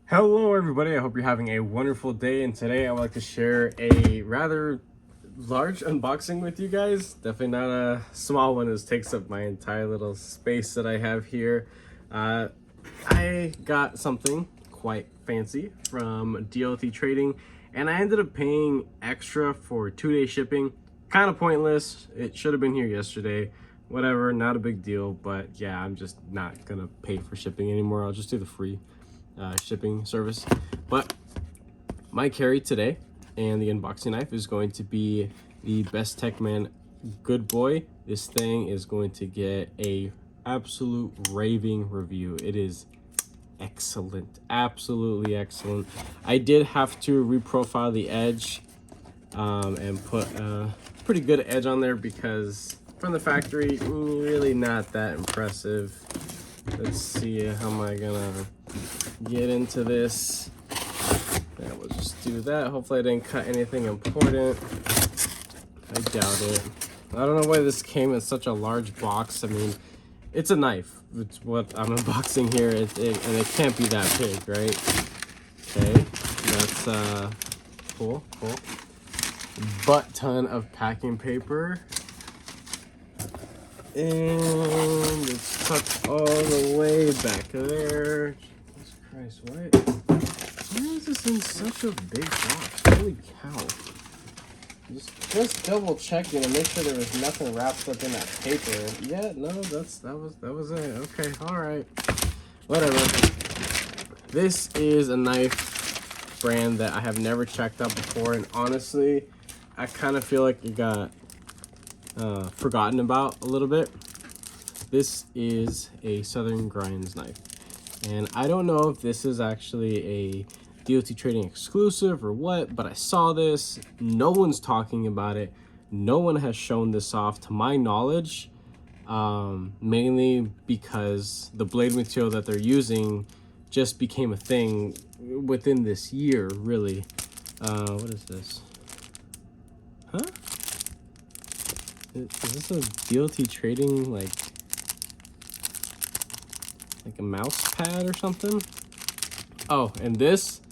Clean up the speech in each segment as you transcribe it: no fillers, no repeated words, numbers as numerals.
Hello everybody, I hope you're having a wonderful day, and today I would like to share a rather large unboxing with you guys. Definitely not a small one, as takes up my entire little space that I have here. I got something quite fancy from DLT Trading, and I ended up paying extra for 2-day shipping. Kind of pointless, it should have been here yesterday. Whatever, not a big deal, but yeah, I'm just not gonna pay for shipping anymore. I'll just do the free shipping service. But my carry today and the unboxing knife is going to be the Bestechman Good Boy. This thing is going to get a absolute raving review. It is excellent, absolutely excellent. I did have to reprofile the edge and put a pretty good edge on there because from the factory, really not that impressive. Let's see, how am I gonna get into this? Yeah, we'll just do that. Hopefully I didn't cut anything important. I doubt it. I don't know why this came in such a large box. I mean, it's a knife. It's what I'm unboxing here, and it can't be that big, right? Okay, that's cool. Butt ton of packing paper. And it's tucked all the way back there. Jesus Christ, why is this in such a big box? Holy cow. Just double checking to make sure there was nothing wrapped up in that paper. Yeah, no, that was it. Okay, alright. Whatever. This is a knife brand that I have never checked out before, and honestly, I kind of feel like it got forgotten about a little bit. This is a Southern Grinds knife, and I don't know if this is actually a DLT Trading exclusive or what, but I saw this. No one's talking about it. No one has shown this off to my knowledge, mainly because the blade material that they're using just became a thing within this year, really. What is this? Huh? Is this a DLT Trading, like a mouse pad or something? Oh, and this,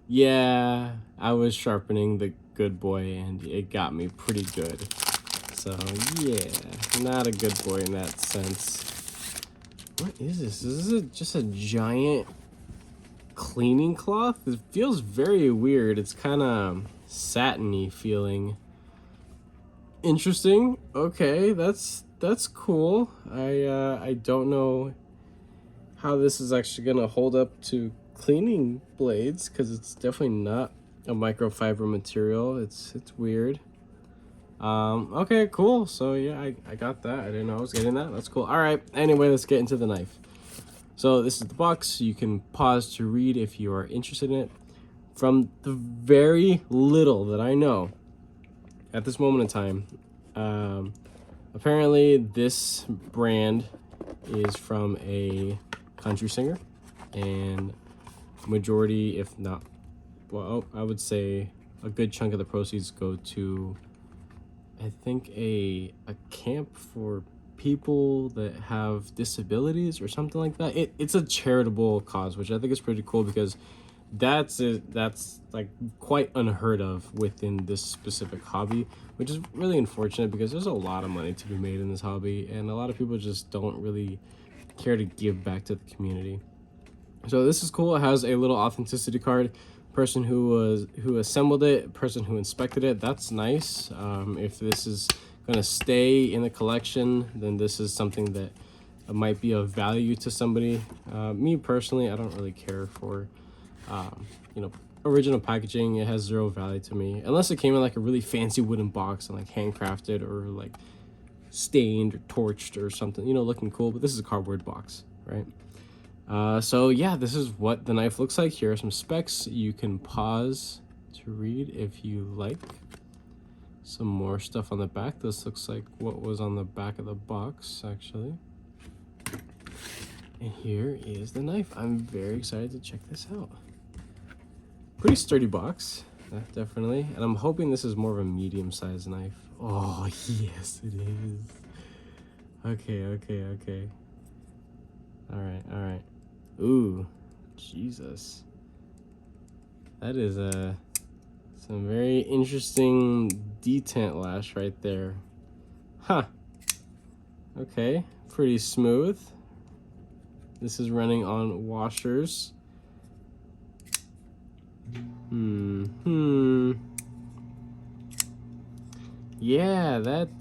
yeah, I was sharpening the Good Boy and it got me pretty good. So yeah, not a good boy in that sense. What is this? Is this just a giant cleaning cloth? It feels very weird. It's kind of satiny feeling. Interesting. Okay, that's cool. I don't know how this is actually gonna hold up to cleaning blades, because it's definitely not a microfiber material. It's weird. Okay, cool. So yeah, I got that. I didn't know I was getting that. That's cool. All right, anyway, let's get into the knife. So this is the box. You can pause to read if you are interested in it. From the very little that I know at this moment in time, apparently this brand is from a country singer, and majority, if not, well, I would say a good chunk of the proceeds go to, I think, a camp for people that have disabilities or something like that. It's a charitable cause, which I think is pretty cool, because that's like quite unheard of within this specific hobby, which is really unfortunate, because there's a lot of money to be made in this hobby, and a lot of people just don't really care to give back to the community. So this is cool. It has a little authenticity card. Person who assembled it, person who inspected it. That's nice. If this is gonna stay in the collection, then this is something that might be of value to somebody. Me personally, I don't really care for you know, original packaging. It has zero value to me, unless it came in like a really fancy wooden box and like handcrafted or like stained or torched or something, you know, looking cool. But this is a cardboard box, right? So yeah, this is what the knife looks like. Here are some specs. You can pause to read if you like. Some more stuff on the back. This looks like what was on the back of the box, actually. And here is the knife. I'm very excited to check this out. Pretty sturdy box, definitely. And I'm hoping this is more of a medium-sized knife. Oh, yes, it is. Okay. All right. Ooh, Jesus. That is some very interesting detent lash right there. Huh. Okay, pretty smooth. This is running on washers. Yeah, that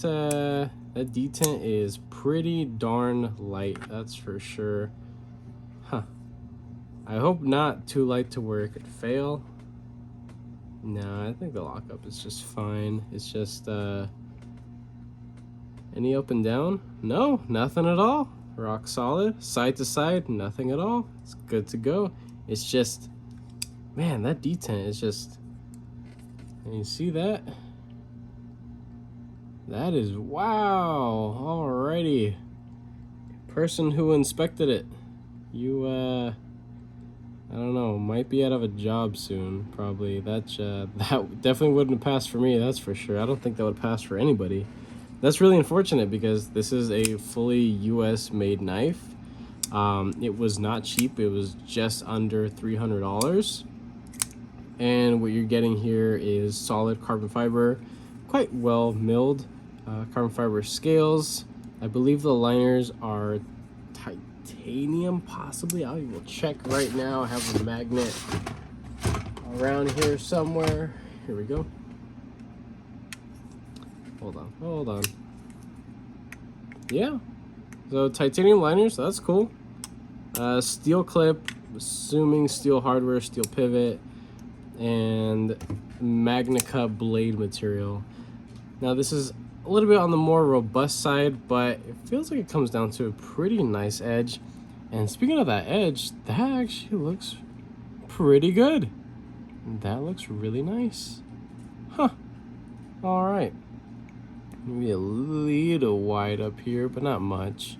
detent is pretty darn light, that's for sure. Huh. I hope not too light to where it could fail. No, I think the lockup is just fine. It's just any up and down? No, nothing at all. Rock solid. Side to side, nothing at all. It's good to go. It's just, man, that detent is just, can you see that? That is, wow. Alrighty. Person who inspected it, you I don't know, might be out of a job soon, probably. That definitely wouldn't have passed for me, that's for sure. I don't think that would pass for anybody. That's really unfortunate because this is a fully US made knife. It was not cheap, it was just under $300. And what you're getting here is solid carbon fiber, quite well milled carbon fiber scales. I believe the liners are titanium, possibly. I will check right now. I have a magnet around here somewhere. Here we go. Hold on. Yeah, so titanium liners, that's cool. Steel clip, assuming steel hardware, steel pivot, and Magnica blade material. Now this is a little bit on the more robust side, but it feels like it comes down to a pretty nice edge. And speaking of that edge, that actually looks pretty good. That looks really nice. Huh. All right. Maybe a little wide up here, but not much.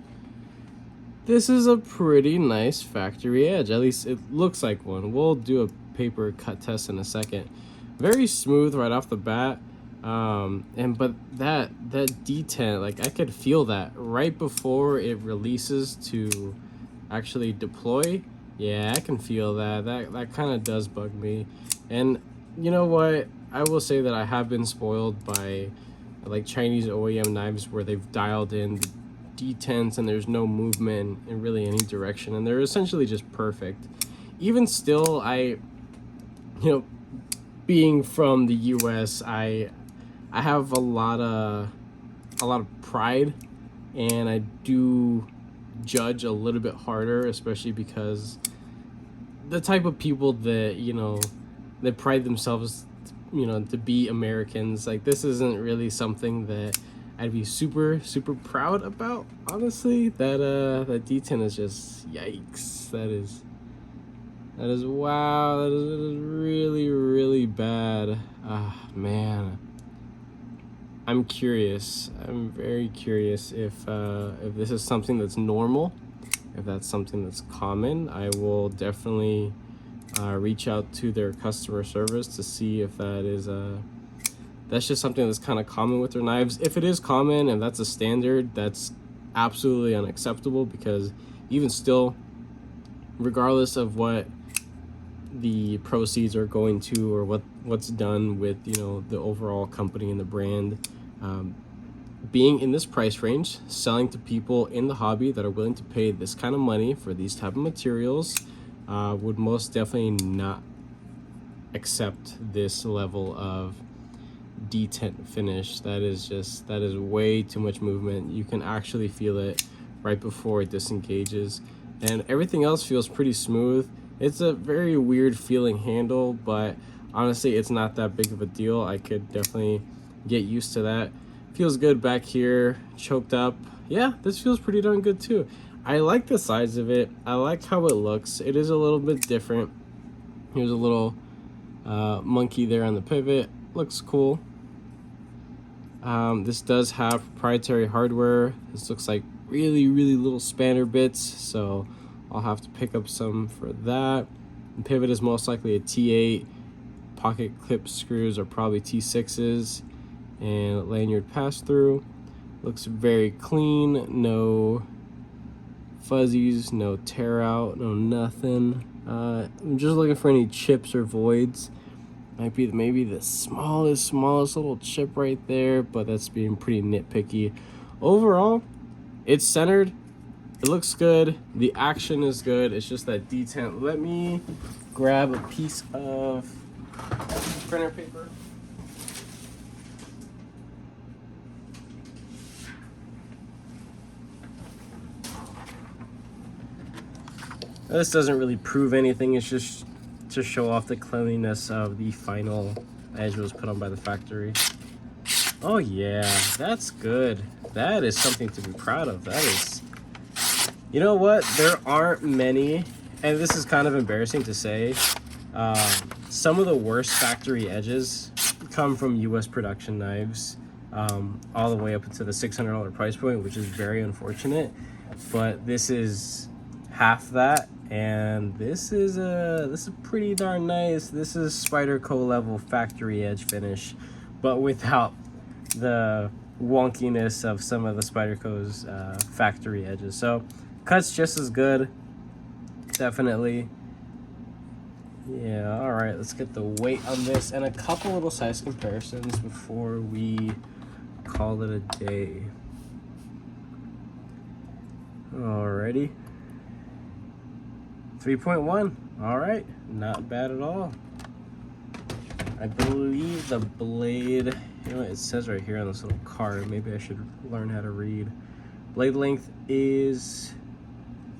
This is a pretty nice factory edge. At least it looks like one. We'll do a paper cut test in a second. Very smooth right off the bat. But that detent, like I could feel that right before it releases to actually deploy. Yeah, I can feel that. That kind of does bug me. And you know what? I will say that I have been spoiled by like Chinese OEM knives where they've dialed in detents and there's no movement in really any direction, and they're essentially just perfect. Even still, being from the US, I have a lot of pride, and I do judge a little bit harder, especially because the type of people that that pride themselves to be Americans. Like, this isn't really something that I'd be super proud about, honestly. That detent is just yikes. That is wow. That is really bad. Man, I'm curious. I'm very curious if this is something that's normal, if that's something that's common. I will definitely reach out to their customer service to see if that is that's just something that's kind of common with their knives. If it is common and that's a standard, that's absolutely unacceptable, because even still, regardless of what the proceeds are going to, or what's done with the overall company and the brand, being in this price range, selling to people in the hobby that are willing to pay this kind of money for these type of materials, would most definitely not accept this level of detent finish. That is way too much movement. You can actually feel it right before it disengages, and everything else feels pretty smooth. It's a very weird feeling handle, but honestly, it's not that big of a deal. I could definitely get used to that. Feels good back here, choked up. Yeah, this feels pretty darn good too. I like the size of it. I like how it looks. It is a little bit different. Here's a little monkey there on the pivot. Looks cool. This does have proprietary hardware. This looks like really little spanner bits, so I'll have to pick up some for that. The pivot is most likely a T8. Pocket clip screws are probably T6s. And lanyard pass through. Looks very clean. No fuzzies, no tear out, no nothing. I'm just looking for any chips or voids. Might be maybe the smallest little chip right there, but that's being pretty nitpicky. Overall, it's centered. It looks good. The action is good. It's just that detent. Let me grab a piece of printer paper. This doesn't really prove anything. It's just to show off the cleanliness of the final edge was put on by the factory. Oh yeah, that's good. That is something to be proud of. That is, you know what? There aren't many, and this is kind of embarrassing to say. Some of the worst factory edges come from U.S. production knives, all the way up to the $600 price point, which is very unfortunate. But this is half that. And this is pretty darn nice. This is Spyderco level factory edge finish, but without the wonkiness of some of the Spyderco's factory edges. So cuts just as good, definitely. Yeah, all right, let's get the weight on this and a couple little size comparisons before we call it a day. Alrighty. 3.1. All right, not bad at all. I believe the blade, you know, it says right here on this little card, maybe I should learn how to read. Blade length is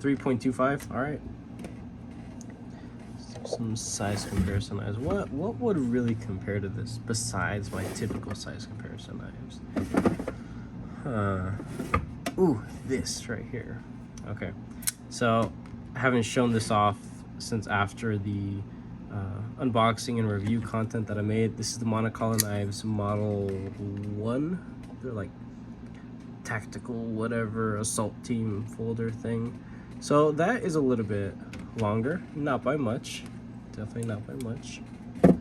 3.25. All right. Some size comparison knives. What would really compare to this besides my typical size comparison knives? Ooh, this right here. Okay, so I haven't shown this off since after the unboxing and review content that I made. This is the Monocolor Knives Model 1. They're like tactical whatever assault team folder thing. So that is a little bit longer, not by much, definitely not by much. You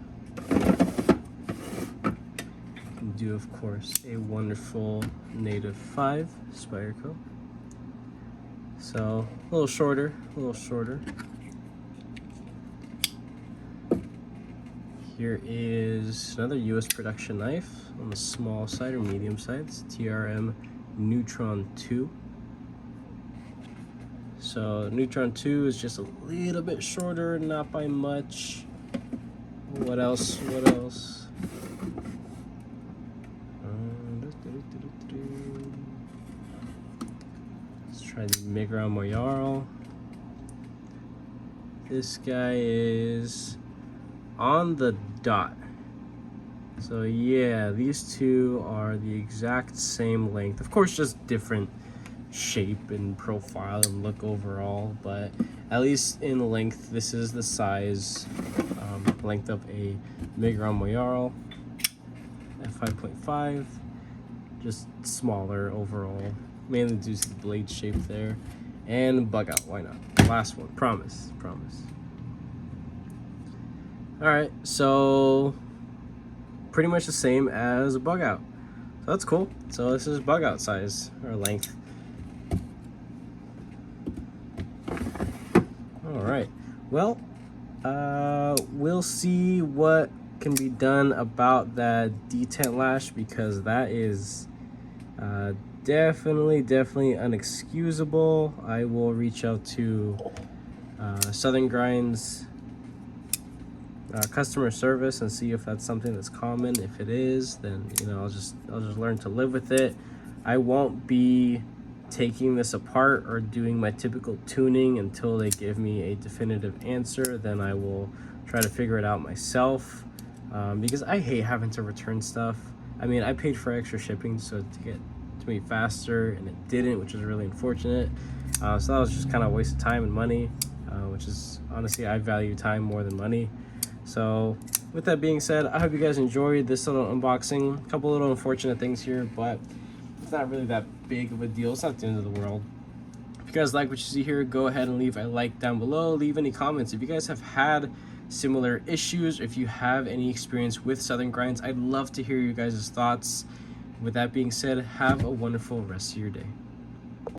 can do, of course, a wonderful Native 5 Spyderco. So a little shorter, a little shorter. Here is another US production knife on the small side or medium sides, TRM Neutron 2. So Neutron 2 is just a little bit shorter, not by much. What else? What else? Let's try the Migron Moyarl. This guy is on the dot. So yeah, these two are the exact same length. Of course, just different shape and profile and look overall, but at least in length, this is the size length of a Migron Moyarl f5.5, just smaller overall, mainly due to the blade shape there. And bug out, why not? Last one, promise. All right, so pretty much the same as a bug out. So that's cool. So this is bug out size or length. All right, well, we'll see what can be done about that detent lash, because that is definitely unexcusable. I will reach out to Southern Grinds customer service and see if that's something that's common. If it is, then I'll just learn to live with it. I won't be taking this apart or doing my typical tuning until they give me a definitive answer. Then I will try to figure it out myself, because I hate having to return stuff. I mean, I paid for extra shipping so to get to me faster, and it didn't, which was really unfortunate. So that was just kind of a waste of time and money, which is honestly, I value time more than money. So with that being said, I hope you guys enjoyed this little unboxing. A couple little unfortunate things here, but it's not really that big of a deal. It's not the end of the world. If you guys like what you see here, go ahead and leave a like down below. Leave any comments. If you guys have had similar issues, or if you have any experience with Southern Grinds, I'd love to hear you guys' thoughts. With that being said, have a wonderful rest of your day.